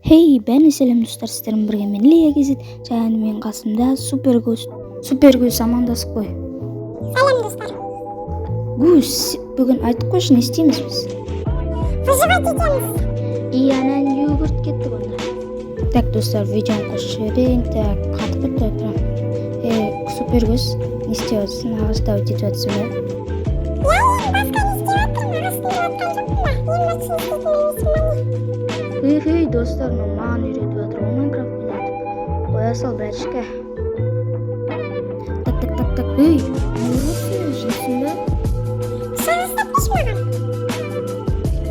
Хей, бәріне сәлем достар, сіздермен бірге мен Лия Кезет, және менің қасымда Супергөз амандасып қой. Сәлем достар. Гүз, бүгін айтып қойшы, не істейміз біз? Выживать етеміз. Анан йогурт кетті бұнда. Так, достар, видеоны қосып жіберейін. Так, қатып бітті тұрам. Супергөз, не істеп жатсың? Ағашта өтіп жатсың ба? Я басқа не істеп жатырмын, ағаштың жатқан жоқпын ба? Ең жақсы істейтін емеспін. Хей, достар, маған үйретіп жатыр, ол Майнкрафт ойнайды. Қоя сал, братишка. Так. Ей, не ұрысың, жейсің бе? Сен істеп дейсің маған?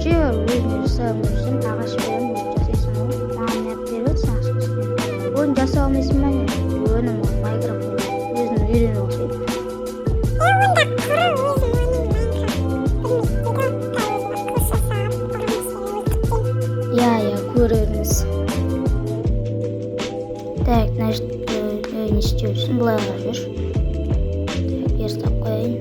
Жер, өзіне жасап жүрсің, ағаш беремін, өзін жасайсың ғой. Маған не беріп өтсің, ақша үстіне. Оны жасай алмайсың ба не? Өнім ол Майнкрафт ойнайды, өзін үйрену оқшайды. Онда құры өзім оның Майнкрафт. Я көрерміз. Так, значит, не істеуісің, бұлай қарап жүр. Так, ерстап қойайын.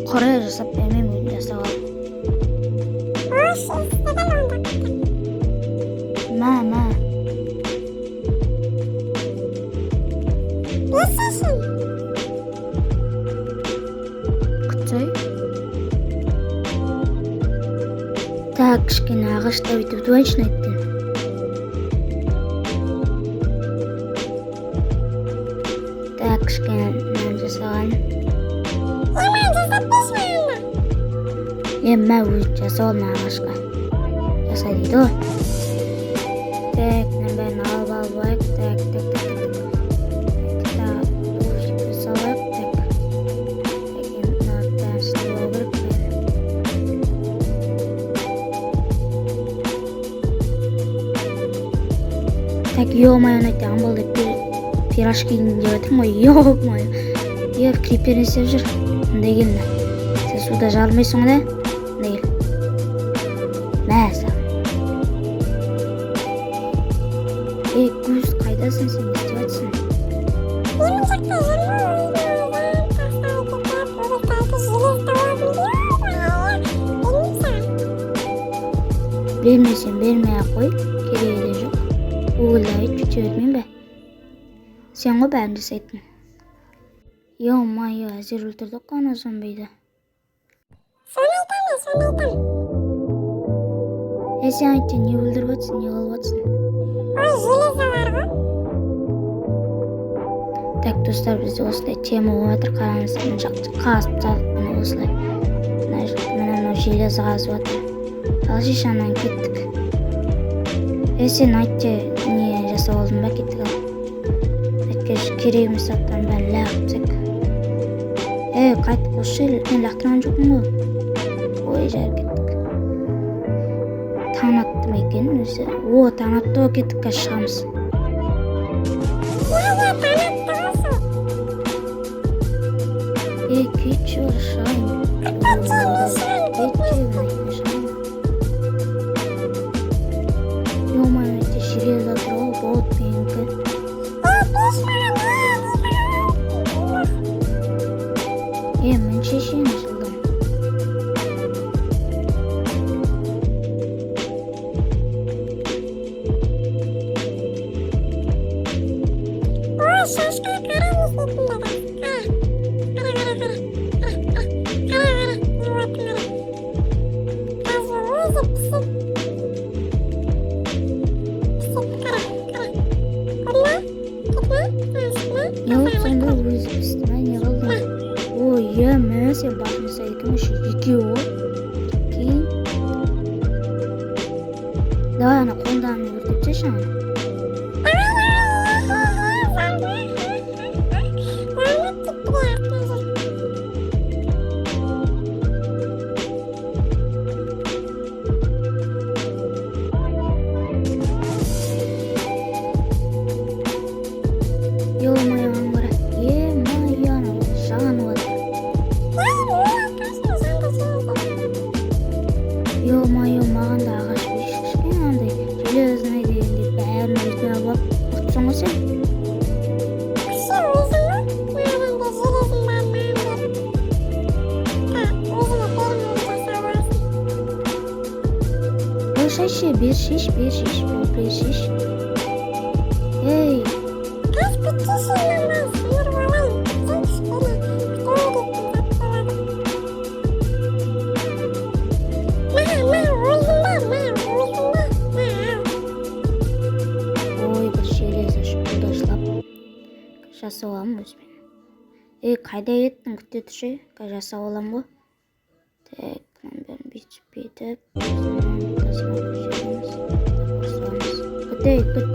Құрай жасап бермеймін, өзін жасап алып. Мә. Бесешін. Күтсей. Так, кішкене ағашта өйтіп дуайыншын айттың. Так, кішкене мән жасаған. Еман жасап дейсің маған. Мә өзі жасап алма ағашқа. Жаса дейді ғой. Так, мен бәрін алып алайық. Так. Бұл жіпті салайық. Так, енді мынаудан істеу керек. Так, ё-моё, айтам болды. Пирожки деп отырмын ғой, ё-моё. Крипер не істеп жүр. Мындай келді. Сен суда жарылмайсың да? Мындай кел. Мә, саған. Гүз, қайдасың сен, не істеп жатсың? Менің жақта жүрмін, Бермесем бермей-ақ қой, керегі де жоқ. Гуглда айт, жүте бермейін бе? Сен ғой бәрін жасайтын. Ё-моё, әзер өлтірдік қой ана зомбиді. Соны айтам. Сен айтты, не өлдіріп жатсың, не қылып жатсың? Ой, железалар ғой. Так, достар, бізде осылай тема болып жатыр. Қараңыз, мына жақты қазып тастадық, міне осылай. Мына железі қазып жатыр. Алшиш анан кеттік. Сен айтты, не жасап алдың ба, кеттік ал. Әйткеш, керек емес заттан бәрін лағып тек. Қайтып қошы, мен лақтырған жоқпын ғой. Ой, жар кеттік. Таң атты ма екен өзі? Таң атты ғой, кеттік, қазір шығамыз. Таң атты ғасыл. Кетші бар, шығайын. Ё-моё, әйтте железі жатыр ғой, болот менікі. Мен шешейін жылдам. Ой, шашқа қарамыз дейтін бада. Қазір өзі пісіп. Не болды сонда өзі пісті ма, не қылдың? Ой, мә, сен басымызда екен, екеуі ғой. Кейін. Давай, ана қолдағын өртепсеші ана. Ё-моё, аңғыра. Ё-моё, ана жанып жатыр. Ё-моё, маған да ағаш берші кішкене андай железный дегенде бәрін өзіне алып ұқтысың ғой сен? Сен өзің ғой? Маған да железін бәрін беріп. Өзіме бермейді жасап. Arkadaşlar bir şiş. Hey. Kaç bütçe şeyden ben sınır olayım. Çok şüpheli. Oy bir şeyle şurada işlap. Жасап аламын өзім. Қайда еттің күте түсі? Жасап аламын ғой. Так, мынаны бүйтіп. Күт.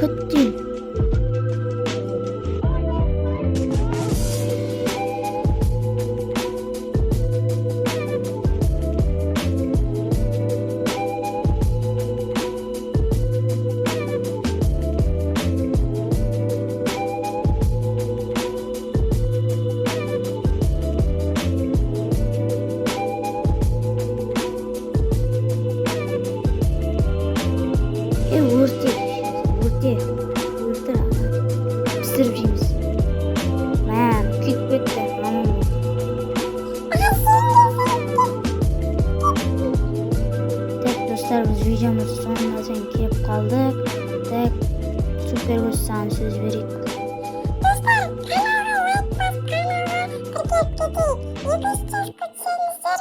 Күт деймін. Өртір пісіріп жейміз. Күйт. Так, достар, біз видеомыз соңына дейін келіп қалдық. Так, супер көз саған сөз берейік. Dostlar kanala like bas kanala. Küçük. 200 küçüğünüzler.